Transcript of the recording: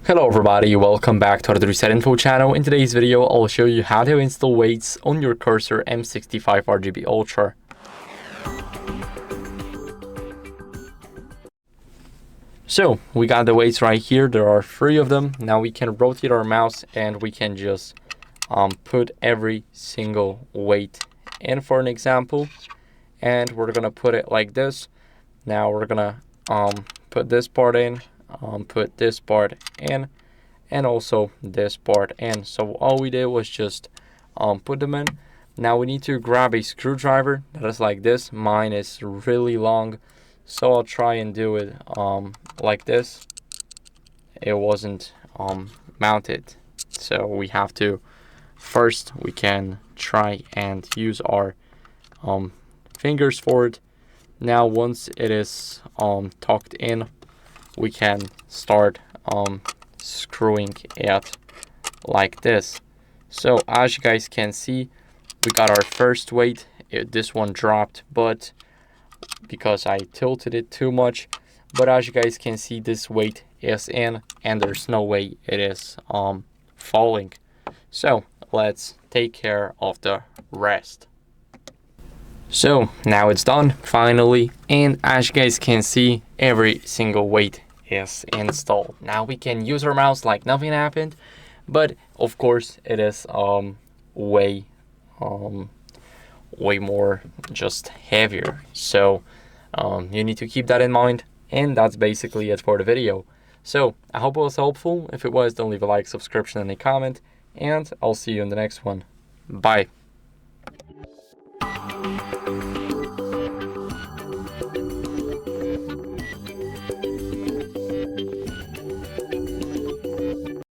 Hello everybody, welcome back to HardReset.Info channel. In today's video, I'll show you how to install weights on your Corsair M65 RGB Ultra. So, we got the weights right here. There are 3 of them. Now we can rotate our mouse and we can just put every single weight in for an example. And we're gonna put it like this. Now we're gonna put this part in, put this part in, and also this part in. So all we did was just put them in. Now we need to grab a screwdriver that is like this. Mine is really long, so I'll try and do it like this. It wasn't mounted, so we have to first we can try and use our fingers for it. Now once it is tucked in, we can start screwing it like this. So as you guys can see, we got our first weight. This one dropped, but because I tilted it too much. But as you guys can see, this weight is in and there's no way it is falling. So let's take care of the rest. So now it's done finally, and as you guys can see, every single weight is installed. Now we can use our mouse like nothing happened, but of course it is way more just heavier. So you need to keep that in mind, and that's basically it for the video. So I hope it was helpful. If it was, don't leave a like, subscription, and a comment, and I'll see you in the next one. Bye.